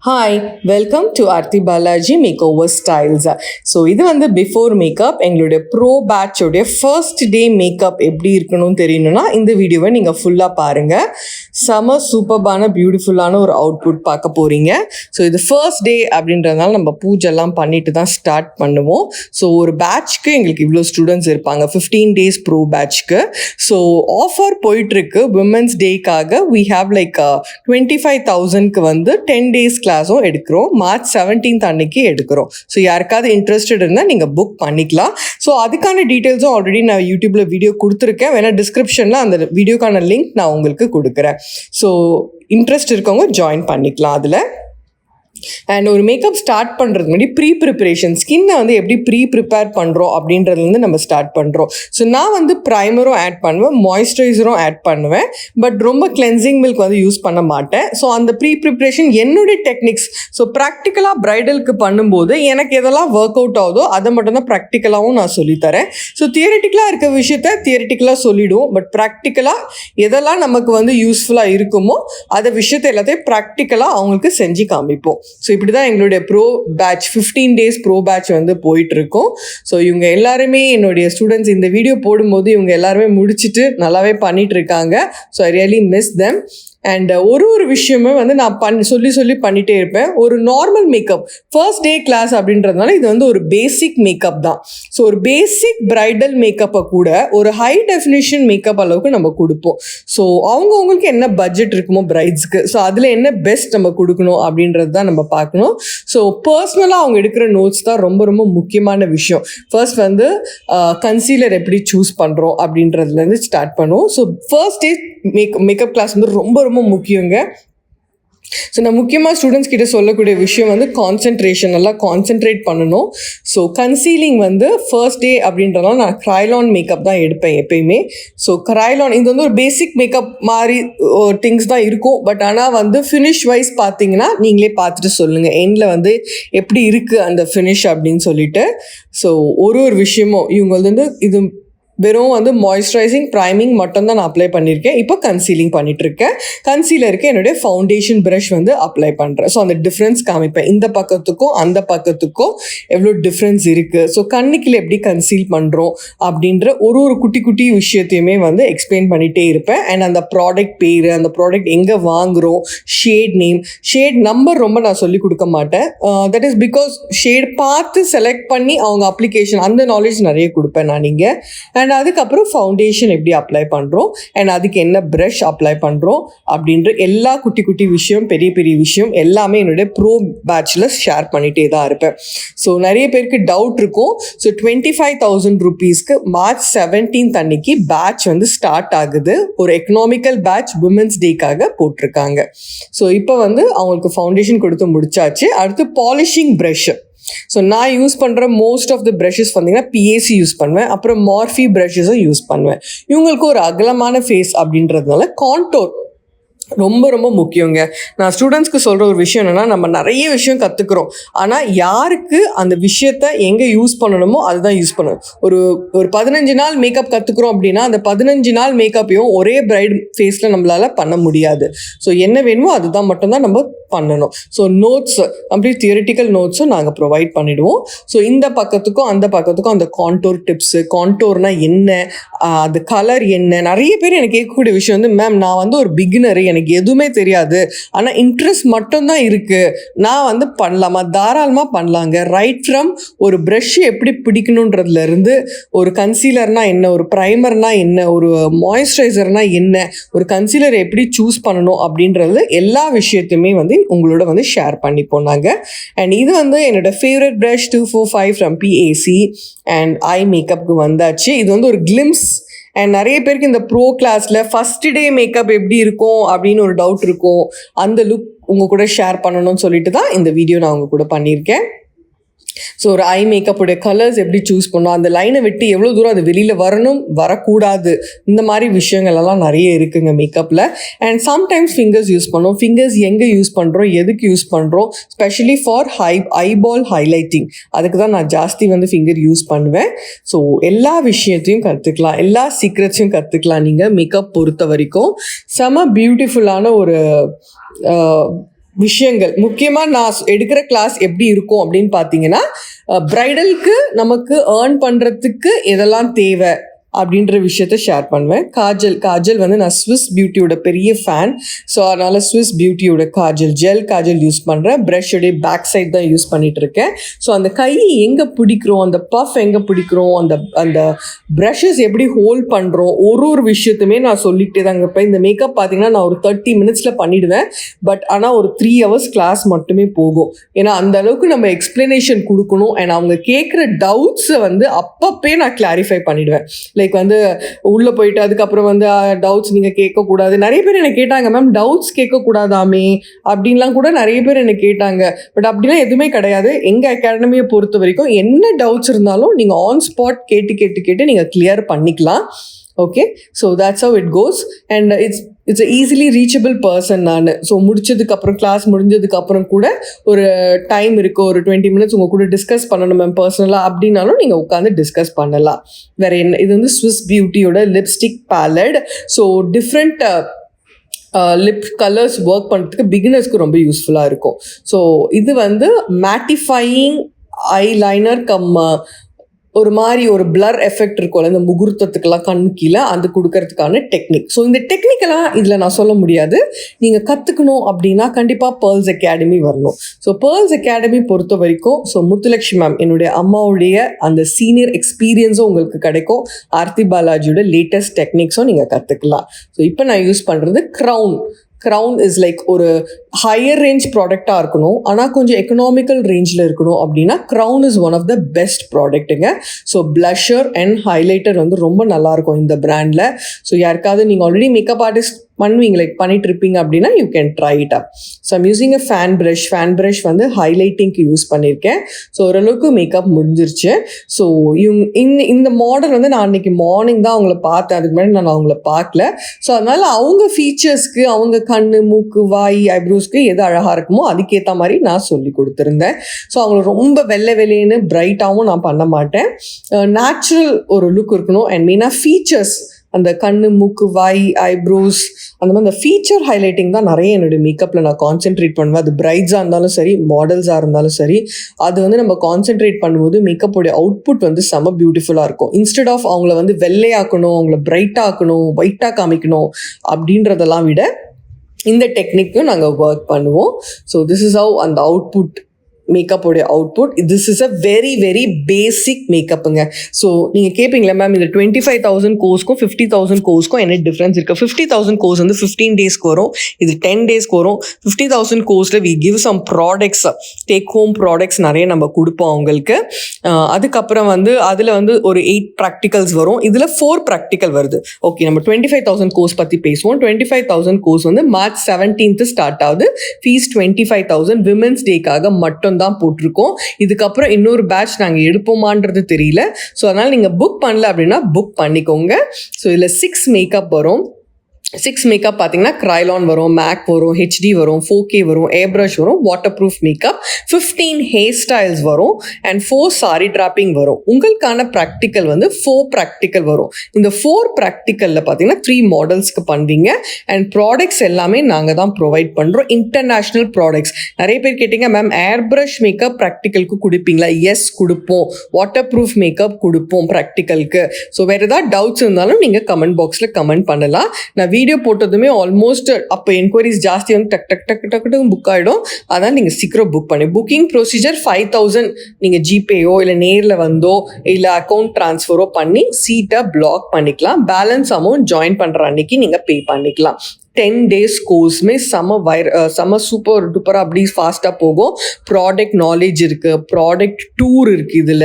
Hi, welcome to Arthi Balaji Makeover Styles. So, இது வந்து before makeup எங்களுடைய bro பேட்சோடைய first day makeup எப்படி இருக்கணும்னு தெரியணும்னா இந்த வீடியோவை நீங்கள் ஃபுல்லாக பாருங்கள். செம சூப்பர்பான பியூட்டிஃபுல்லான ஒரு அவுட்புட் பார்க்க போகிறீங்க. ஸோ இது ஃபர்ஸ்ட் டே அப்படின்றதுனால நம்ம பூஜெல்லாம் பண்ணிட்டு தான் ஸ்டார்ட் பண்ணுவோம். ஸோ ஒரு பேட்ச்க்கு எங்களுக்கு இவ்வளோ ஸ்டூடெண்ட்ஸ் இருப்பாங்க, 15 days ப்ரோ பேட்ச்க்கு. ஸோ ஆஃபர் போயிட்டுருக்கு விமென்ஸ் டேக்காக. we have like 25,000க்கு வந்து 10 days கிளாஸும் எடுக்கிறோம். மார்ச் 17th அன்னைக்கு எடுக்கிறோம். ஸோ யாருக்காவது இன்ட்ரெஸ்டட் இருந்தால் நீங்கள் புக் பண்ணிக்கலாம். ஸோ அதுக்கான டீட்டெயில்ஸும் ஆல்ரெடி நான் யூடியூப்பில் வீடியோ கொடுத்துருக்கேன். வேணால் டிஸ்கிரிப்ஷனில் அந்த வீடியோக்கான லிங்க் நான் உங்களுக்கு கொடுக்குறேன். ஸோ இன்ட்ரெஸ்ட் இருக்கவங்க ஜாயின் பண்ணிக்கலாம் அதில். அண்ட் ஒரு மேக்கப் ஸ்டார்ட் பண்ணுறது முன்னாடி ப்ரிப்ரேஷன், ஸ்கின்னை வந்து எப்படி ப்ரிப்பேர் பண்ணுறோம் அப்படின்றதுலேருந்து நம்ம ஸ்டார்ட் பண்ணுறோம். ஸோ நான் வந்து ப்ரைமரும் ஆட் பண்ணுவேன், மாய்ஸ்சரைசரும் ஆட் பண்ணுவேன், பட் ரொம்ப கிளென்சிங் மில்க் வந்து யூஸ் பண்ண மாட்டேன். ஸோ அந்த ப்ரிப்ரேஷன் என்னுடைய டெக்னிக்ஸ். ஸோ ப்ராக்டிக்கலாக ப்ரைடலுக்கு பண்ணும்போது எனக்கு எதெல்லாம் ஒர்க் அவுட் ஆகுதோ அதை மட்டும்தான் ப்ராக்டிக்கலாகவும் நான் சொல்லித்தரேன். ஸோ தியரிட்டிக்கலாக இருக்க விஷயத்த தியரிட்டிக்கலாக சொல்லிவிடுவோம், பட் ப்ராக்டிக்கலாக எதெல்லாம் நமக்கு வந்து யூஸ்ஃபுல்லாக இருக்குமோ அதை விஷயத்தை எல்லாத்தையும் ப்ராக்டிக்கலாக அவங்களுக்கு செஞ்சு காமிப்போம். ஸோ இப்படி தான் எங்களுடைய pro batch 15 days pro batch வந்து போயிட்டுருக்கோம். ஸோ இவங்க எல்லாருமே என்னுடைய ஸ்டூடெண்ட்ஸ். இந்த வீடியோ போடும்போது இவங்க எல்லாருமே முடிச்சுட்டு நல்லாவே பண்ணிகிட்டு இருக்காங்க. So I really miss them. And ஒரு விஷயமே வந்து நான் சொல்லி பண்ணிகிட்டே இருப்பேன். ஒரு normal makeup first day class அப்படின்றதுனால இது வந்து ஒரு பேசிக் மேக்கப் தான். ஸோ ஒரு பேசிக் பிரைடல் மேக்கப்பை கூட ஒரு ஹை டெஃபினிஷன் மேக்கப் அளவுக்கு நம்ம கொடுப்போம். ஸோ அவங்கவுங்களுக்கு என்ன பட்ஜெட் இருக்குமோ பிரைட்ஸ்க்கு, ஸோ அதில் என்ன பெஸ்ட் நம்ம கொடுக்கணும் அப்படின்றது தான் நம்ம பார்க்கணும். ஸோ பர்சனலாக அவங்க எடுக்கிற நோட்ஸ் தான் ரொம்ப ரொம்ப முக்கியமான விஷயம். ஃபர்ஸ்ட் வந்து கன்சீலர் எப்படி சூஸ் பண்ணுறோம் அப்படின்றதுலேருந்து ஸ்டார்ட் பண்ணுவோம். So first day makeup class வந்து ரொம்ப ரொம்ப முக்கியங்க. ஸோ நான் முக்கியமாக ஸ்டூடெண்ட்ஸ் கிட்ட சொல்லக்கூடிய விஷயம் வந்து கான்சென்ட்ரேஷன், நல்லா கான்சென்ட்ரேட் பண்ணணும். ஸோ கன்சீலிங் வந்து ஃபர்ஸ்ட் டே அப்படின்றதுனால நான் க்ரைலான் மேக்கப் தான் எடுப்பேன் எப்பயுமே. ஸோ க்ரைலான் இது வந்து ஒரு பேசிக் மேக்கப் மாதிரி திங்ஸ் தான் இருக்கும். பட் ஆனால் வந்து ஃபினிஷ் வைஸ் பார்த்தீங்கன்னா நீங்களே பார்த்துட்டு சொல்லுங்கள் எண்டில் வந்து எப்படி இருக்குது அந்த ஃபினிஷ் அப்படின்னு சொல்லிட்டு. ஸோ ஒரு விஷயமும் இவங்க வந்து இது வெறும் வந்து மாய்ஸ்சரைசிங் ப்ரைமிங் மட்டும்தான் நான் அப்ளை பண்ணியிருக்கேன். இப்போ கன்சீலிங் பண்ணிகிட்ருக்கேன். கன்சீலருக்கு என்னுடைய ஃபவுண்டேஷன் ப்ரஷ் வந்து அப்ளை பண்ணுறேன். ஸோ அந்த டிஃப்ரென்ஸ் காமிப்பேன், இந்த பக்கத்துக்கும் அந்த பக்கத்துக்கும் எவ்வளோ டிஃப்ரென்ஸ் இருக்குது. ஸோ கண்ணுக்கில் எப்படி கன்சீல் பண்ணுறோம் அப்படின்ற ஒரு குட்டி குட்டி விஷயத்தையுமே வந்து எக்ஸ்பிளைன் பண்ணிகிட்டே இருப்பேன். அண்ட் அந்த ப்ராடக்ட் பேர், அந்த ப்ராடக்ட் எங்கே வாங்குகிறோம், ஷேட் நேம், ஷேட் நம்பர் ரொம்ப நான் சொல்லிக் கொடுக்க மாட்டேன். தட் இஸ் பிகாஸ் ஷேட் பார்த்து செலக்ட் பண்ணி அவங்க அப்ளிகேஷன் அந்த நாலேஜ் நிறைய கொடுப்பேன் நான் இங்கே. அண்ட் அதுக்கப்புறம் ஃபவுண்டேஷன் எப்படி அப்ளை பண்ணுறோம், அண்ட் அதுக்கு என்ன ப்ரஷ் அப்ளை பண்ணுறோம் அப்படின்ற எல்லா குட்டி குட்டி விஷயம், பெரிய பெரிய விஷயம் எல்லாமே என்னுடைய ப்ரோ பேட்சில் ஷேர் பண்ணிகிட்டே தான் இருப்பேன். ஸோ நிறைய பேருக்கு டவுட் இருக்கும். ஸோ 25,000 rupeesக்கு மார்ச் 17th அன்னைக்கு பேட்ச் வந்து ஸ்டார்ட் ஆகுது. ஒரு எக்கனாமிக்கல் பேட்ச் விமென்ஸ் டேக்காக போட்டிருக்காங்க. ஸோ இப்போ வந்து அவங்களுக்கு ஃபவுண்டேஷன் கொடுத்து முடிச்சாச்சு. அடுத்து பாலிஷிங் ப்ரஷ். ஸோ நான் யூஸ் பண்ணுற மோஸ்ட் ஆஃப் த ப்ரஷஸ் பார்த்தீங்கன்னா PAC யூஸ் பண்ணுவேன், அப்புறம் மார்ஃபி ப்ரஷஸும் யூஸ் பண்ணுவேன். இவங்களுக்கு ஒரு அகலமான ஃபேஸ் அப்படின்றதுனால கான்டோர் ரொம்ப ரொம்ப முக்கியங்க. நான் ஸ்டூடெண்ட்ஸ்க்கு சொல்கிற ஒரு விஷயம் என்னென்னா, நம்ம நிறைய விஷயம் கற்றுக்குறோம், ஆனால் யாருக்கு அந்த விஷயத்த எங்கே யூஸ் பண்ணணுமோ அதுதான் யூஸ் பண்ணணும். ஒரு 15 நாள் மேக்கப் கற்றுக்குறோம் அப்படின்னா அந்த 15 நாள் மேக்கப்பையும் ஒரே பிரைட் ஃபேஸில் நம்மளால் பண்ண முடியாது. ஸோ என்ன வேணுமோ அதுதான் மட்டும்தான் நம்ம பண்ணணும். ஸோ நோட்ஸ் அப்படி தியரிட்டிக்கல் நோட்ஸும் நாங்கள் ப்ரொவைட் பண்ணிவிடுவோம். ஸோ இந்த பக்கத்துக்கும் அந்த பக்கத்துக்கும் அந்த கான்டோர் டிப்ஸு, கான்டோர்னால் என்ன, அது கலர் என்ன. நிறைய பேர் எனக்கு கேட்கக்கூடிய விஷயம் வந்து, மேம் நான் வந்து ஒரு பிகினர், எனக்கு எதுவுமே தெரியாது, ஆனால் இன்ட்ரெஸ்ட் மட்டும்தான் இருக்குது, நான் வந்து பண்ணலாமா? தாராளமாக பண்ணலாங்க. ரைட் ஃப்ரம் ஒரு ப்ரஷ் எப்படி பிடிக்கணுன்றதுலேருந்து, ஒரு கன்சீலர்னால் என்ன, ஒரு ப்ரைமர்னால் என்ன, ஒரு மாய்ஸ்சரைசர்னால் என்ன, ஒரு கன்சீலர் எப்படி சூஸ் பண்ணணும் அப்படின்றது எல்லா விஷயத்தையுமே வந்து உங்களோட வந்து ஷேர் பண்ணிப்போம் நாங்கள். அண்ட் இது வந்து என்னோட favourite brush 245 from PAC and I மேக்கப்புக்கு வந்தாச்சு. இது வந்து ஒரு கிளிம்ஸ். அண்ட் நிறைய பேருக்கு இந்த ப்ரோ கிளாஸில் ஃபஸ்ட் டே மேக்கப் எப்படி இருக்கும் அப்படின்னு ஒரு டவுட் இருக்கும். அந்த லுக் உங்கள் கூட ஷேர் பண்ணணும்னு சொல்லிட்டு தான் இந்த வீடியோ நான் உங்கள் கூட பண்ணியிருக்கேன். ஸோ ஒரு ஐ மேக்கப்புடைய கலர்ஸ் எப்படி சூஸ் பண்ணணும், அந்த லைனை விட்டு எவ்வளோ தூரம் அது வெளியில் வரணும், வரக்கூடாது, இந்த மாதிரி விஷயங்கள் எல்லாம் நிறைய இருக்குங்க மேக்கப்பில். அண்ட் சம்டைம்ஸ் ஃபிங்கர்ஸ் யூஸ் பண்ணுவோம். ஃபிங்கர்ஸ் எங்கே யூஸ் பண்ணுறோம், எதுக்கு யூஸ் பண்ணுறோம், ஸ்பெஷலி ஃபார் ஐபால் ஹைலைட்டிங், அதுக்கு தான் நான் ஜாஸ்தி வந்து ஃபிங்கர் யூஸ் பண்ணுவேன். ஸோ எல்லா விஷயத்தையும் கற்றுக்கலாம், எல்லா சீக்ரெட்ஸையும் கற்றுக்கலாம் நீங்கள் மேக்கப் பொறுத்த வரைக்கும். செம பியூட்டிஃபுல்லான ஒரு விஷயங்கள் முக்கியமாக நான் எடுக்கிற கிளாஸ் எப்படி இருக்கும் அப்படின்னு பார்த்தீங்கன்னா, பிரைடலுக்கு நமக்கு ஏர்ன் பண்ணுறதுக்கு எதெல்லாம் தேவை அப்படின்ற விஷயத்த ஷேர் பண்ணுவேன். காஜல் வந்து நான் ஸ்விஸ் பியூட்டியோட பெரிய ஃபேன். ஸோ அதனால் ஸ்விஸ் பியூட்டியோட காஜல் யூஸ் பண்ணுறேன். ப்ரஷோடைய பேக் சைட் தான் யூஸ் பண்ணிகிட்டு இருக்கேன். ஸோ அந்த கை எங்கே பிடிக்கிறோம், அந்த பஃப் எங்கே பிடிக்கிறோம், அந்த ப்ரஷஸ் எப்படி ஹோல்ட் பண்ணுறோம், ஒரு விஷயத்துமே நான் சொல்லிக்கிட்டே தாங்க இருப்பேன். இந்த மேக்கப் பார்த்தீங்கன்னா நான் ஒரு 30 மினிட்ஸில் பண்ணிவிடுவேன். பட் ஆனால் ஒரு 3 hours கிளாஸ் மட்டுமே போகும். ஏன்னா அந்த அளவுக்கு நம்ம எக்ஸ்ப்ளனேஷன் கொடுக்கணும். அண்ட் அவங்க கேட்குற டவுட்ஸை வந்து அப்பப்பே நான் கிளாரிஃபை பண்ணிவிடுவேன். லைக் வந்து உள்ளே போயிட்டு அதுக்கப்புறம் வந்து டவுட்ஸ் நீங்கள் கேட்கக்கூடாது. நிறைய பேர் என்னை கேட்டாங்க, மேம் டவுட்ஸ் கேட்கக்கூடாதாமே அப்படின்லாம் கூட நிறைய பேர் என்னை கேட்டாங்க. பட் அப்படிலாம் எதுவுமே கிடையாது. எங்கள் அகாடமியை பொறுத்த வரைக்கும் என்ன டவுட்ஸ் இருந்தாலும் நீங்கள் ஆன் ஸ்பாட் கேட்டு நீங்கள் கிளியர் பண்ணிக்கலாம். Okay, so that's how it goes and it's a easily reachable person நான். ஸோ முடிச்சதுக்கப்புறம் கிளாஸ் முடிஞ்சதுக்கப்புறம் கூட ஒரு டைம் இருக்குது, ஒரு 20 minutes உங்கள் கூட டிஸ்கஸ் பண்ணணும் மேம் பர்சனலாக அப்படின்னாலும் நீங்கள் உட்காந்து டிஸ்கஸ் பண்ணலாம். வேறு என்ன, இது வந்து ஸ்விஸ் பியூட்டியோட lipstick palette. So different lip colours work பண்ணுறதுக்கு பிகினர்ஸ்க்கு ரொம்ப யூஸ்ஃபுல்லாக இருக்கும். ஸோ இது வந்து மேட்டிஃபையிங் ஐலைனர் ஒரு மாதிரி ஒரு பிளர் எஃபெக்ட் இருக்கும்ல இந்த முகூர்த்தத்துக்கெல்லாம் கண் கீழே அது கொடுக்கறதுக்கான டெக்னிக். ஸோ இந்த டெக்னிக்கெல்லாம் இதில் நான் சொல்ல முடியாது. நீங்கள் கற்றுக்கணும் அப்படின்னா கண்டிப்பாக பேர்ல்ஸ் அகாடமி வரணும். ஸோ பேர்ல்ஸ் அகாடமி பொறுத்த வரைக்கும் முத்துலட்சுமி மேம் என்னுடைய அம்மாவுடைய அந்த சீனியர் எக்ஸ்பீரியன்ஸும் உங்களுக்கு கிடைக்கும். ஆர்த்தி பாலாஜியோட லேட்டஸ்ட் டெக்னிக்ஸும் நீங்கள் கற்றுக்கலாம். ஸோ இப்போ நான் யூஸ் பண்ணுறது க்ரௌன் இஸ் லைக் ஒரு ஹையர் ரேஞ்ச் ப்ராடக்டாக இருக்கணும், ஆனால் கொஞ்சம் எக்கனாமிக்கல் ரேஞ்சில் இருக்கணும் அப்படின்னா Crown is one of the best ப்ராடக்ட்டுங்க. ஸோ ப்ளஷர் அண்ட் ஹைலைட்டர் வந்து ரொம்ப நல்லாயிருக்கும் இந்த பிராண்டில். ஸோ யாருக்காவது நீங்கள் ஆல்ரெடி மேக்கப் ஆர்டிஸ்ட் பண்ணுவீங்க லைக் பண்ணிட்டு இருப்பீங்க அப்படின்னா you can try it up. So I'm using fan brush வந்து ஹைலைட்டிங்க்கு யூஸ் பண்ணியிருக்கேன். ஸோ ஓரளவுக்கு மேக்கப் முடிஞ்சிருச்சு. ஸோ இந்த மாடல் வந்து நான் அன்றைக்கி மார்னிங் தான் அவங்கள பார்த்தேன், அதுக்கு முன்னாடி நான் அவங்கள பார்க்கல. ஸோ அதனால் அவங்க ஃபீச்சர்ஸ்க்கு அவங்க கண், மூக்கு, வாய், ஐப்ரோஸ்க்கு எது அழகாக இருக்குமோ அதுக்கேற்ற மாதிரி நான் சொல்லி கொடுத்துருந்தேன். ஸோ அவங்கள ரொம்ப வெள்ளைன்னு பிரைட்டாகவும் நான் பண்ண மாட்டேன். நேச்சுரல் ஒரு லுக் இருக்கணும். அண்ட் மெயினாக ஃபீச்சர்ஸ், அந்த கண், மூக்கு, வாய், ஐப்ரோஸ், அந்த மாதிரி அந்த ஃபீச்சர் ஹைலைட்டிங் தான் நிறைய என்னுடைய மேக்கப்பில் நான் கான்சென்ட்ரேட் பண்ணுவேன். அது பிரைட்ஸாக இருந்தாலும் சரி, மாடல்ஸாக இருந்தாலும் சரி, அது வந்து நம்ம கான்சென்ட்ரேட் பண்ணும்போது மேக்கப்புடைய அவுட்புட் வந்து செம்ம பியூட்டிஃபுல்லாக இருக்கும். இன்ஸ்டெட் ஆஃப் அவங்கள வந்து வெள்ளையாக்கணும், அவங்கள பிரைட்டாக்கணும், ஒயிட்டாக காமிக்கணும் அப்படின்றதெல்லாம் விட இந்த டெக்னிக்கும் நாங்கள் ஒர்க் பண்ணுவோம். ஸோ திஸ் இஸ் ஹவ் அந்த அவுட்புட், மேக்கப்புடைய output. This is a very very basic மேக்கப்புங்க. ஸோ நீங்கள் கேட்பீங்களா மேம் இந்த 25,000 கோர்ஸ்க்கும் 50,000 கோர்ஸ்க்கும் என்ன டிஃப்ரென்ஸ் இருக்குது? 50,000 கோர்ஸ் வந்து 15 டேஸ்க்கு வரும், இது 10 டேஸ்க்கு வரும். 50,000 கோர்ஸில் we give some products, take home products நிறைய நம்ம கொடுப்போம் அவங்களுக்கு. அதுக்கப்புறம் வந்து அதில் வந்து ஒரு 8 ப்ராக்டிகல்ஸ் வரும், இதில் 4 ப்ராக்டிக்கல் வருது. ஓகே, நம்ம 25,000 கோர்ஸ் பற்றி பேசுவோம். 25,000 கோர்ஸ் வந்து March 17th ஸ்டார்ட் ஆகுது. ஃபீஸ் 25,000 விமென்ஸ் டேக்காக மட்டும் தான் போட்டிருக்கோம். இதுக்கப்புறம் இன்னொரு பேட்ச் நாங்கள் எடுப்போமான்றது தெரியல. ஸோ அதனால் நீங்கள் புக் பண்ணல அப்படின்னா புக் பண்ணிக்கோங்க. ஸோ இதில் 6 மேக்கப் வரும். 6 மேக்கப் பார்த்தீங்கன்னா க்ரைலான் வரும், மேக் வரும், ஹெச்டி வரும், 4K வரும், ஏர் ப்ரஷ் வரும், water proof makeup, 15 hair styles வரும் அண்ட் 4 சாரி ட்ராப்பிங் வரும். உங்களுக்கான ப்ராக்டிக்கல் வந்து 4 ப்ராக்டிக்கல் வரும். இந்த 4 ப்ராக்டிக்கலில் பார்த்தீங்கன்னா 3 மாடல்ஸ்க்கு பண்ணுவீங்க. அண்ட் ப்ராடக்ட்ஸ் எல்லாமே நாங்கள் தான் ப்ரொவைட் பண்ணுறோம், இன்டர்நேஷ்னல் ப்ராடக்ட்ஸ். நிறைய பேர் கேட்டிங்க மேம் ஏர் ப்ரஷ் மேக்கப் ப்ராக்டிக்கலுக்கு கொடுப்பீங்களா? எஸ் கொடுப்போம். வாட்டர் ப்ரூஃப் மேக்கப் கொடுப்போம் ப்ராக்டிக்கலுக்கு. ஸோ வேறு ஏதாவது டவுட்ஸ் இருந்தாலும் நீங்கள் கமெண்ட் பாக்ஸில் கமெண்ட் பண்ணலாம். நான் வீடியோ போட்டதுமே ஆல்மோஸ்ட் அப்போ என்கொயரிஸ் ஜாஸ்தி வந்து டக்கு புக் ஆகிடும். அதான் நீங்கள் சீக்கிரம் புக் பண்ணி, புக்கிங் ப்ரொசீஜர் 5,000 நீங்கள் ஜிபேயோ இல்லை நேரில் வந்தோ இல்லை அக்கௌண்ட் ட்ரான்ஸ்ஃபரோ பண்ணி சீட்டை பிளாக் பண்ணிக்கலாம். பேலன்ஸ் அமௌண்ட் ஜாயின் பண்ணுற அன்னைக்கு நீங்கள் பே பண்ணிக்கலாம். 10 days கோர்ஸுமே செம சூப்பர் டூப்பராக அப்படி ஃபாஸ்ட்டாக போகும். ப்ராடக்ட் நாலேஜ் இருக்குது, ப்ராடக்ட் டூர் இருக்குது இதில்.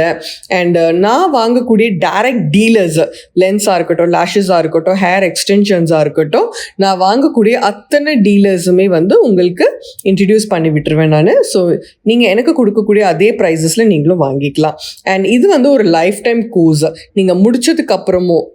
அண்ட் நான் வாங்கக்கூடிய டைரக்ட் டீலர்ஸ், லென்ஸாக இருக்கட்டும், லேஷஸாக இருக்கட்டும், ஹேர் எக்ஸ்டென்ஷன்ஸாக இருக்கட்டும், நான் வாங்கக்கூடிய அத்தனை டீலர்ஸுமே வந்து உங்களுக்கு இன்ட்ரடியூஸ் பண்ணி விட்டுருவேன் நான். ஸோ நீங்கள் எனக்கு கொடுக்கக்கூடிய அதே ப்ரைஸஸில் நீங்களும் வாங்கிக்கலாம். அண்ட் இது வந்து ஒரு லைஃப் டைம் கோர்ஸ். நீங்கள் முடிச்சதுக்கப்புறமும்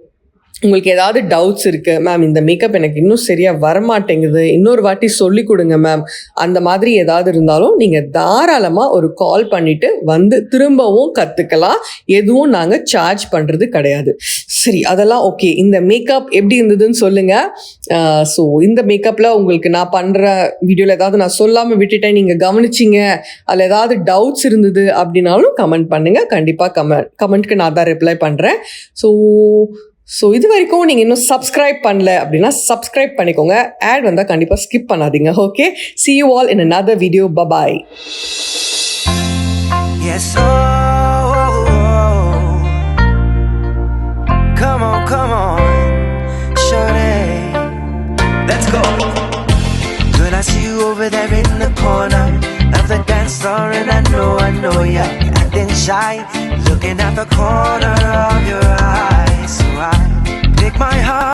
உங்களுக்கு ஏதாவது டவுட்ஸ் இருக்குது, மேம் இந்த மேக்கப் எனக்கு இன்னும் சரியாக வரமாட்டேங்குது, இன்னொரு வாட்டி சொல்லி கொடுங்க மேம், அந்த மாதிரி ஏதாவது இருந்தாலும் நீங்கள் தாராளமாக ஒரு கால் பண்ணிவிட்டு வந்து திரும்பவும் கற்றுக்கலாம். எதுவும் நாங்கள் சார்ஜ் பண்ணுறது கிடையாது. சரி, அதெல்லாம் ஓகே. இந்த மேக்கப் எப்படி இருந்ததுன்னு சொல்லுங்கள். ஸோ இந்த மேக்கப்பில் உங்களுக்கு நான் பண்ணுற வீடியோவில் ஏதாவது நான் சொல்லாமல் விட்டுட்டேன், நீங்கள் கவனிச்சிங்க, அதில் ஏதாவது டவுட்ஸ் இருந்தது அப்படின்னாலும் கமெண்ட் பண்ணுங்கள். கண்டிப்பாக கமெண்ட்க்கு நான் தான் ரிப்ளை பண்ணுறேன். ஸோ இது வரைக்கும் நீங்கள் இன்னும் சப்ஸ்கிரைப் பண்ணல அப்படின்னா சப்ஸ்கிரைப் பண்ணிக்கோங்க. ஆட் வந்தால் கண்டிப்பாக ஸ்கிப் பண்ணாதீங்க. Okay, see you all in another video. Bye-bye. Yes, oh, come on, shorty, let's go. Girl, I see you over there in the corner of the dance floor, and I know you're acting shy, looking at the corner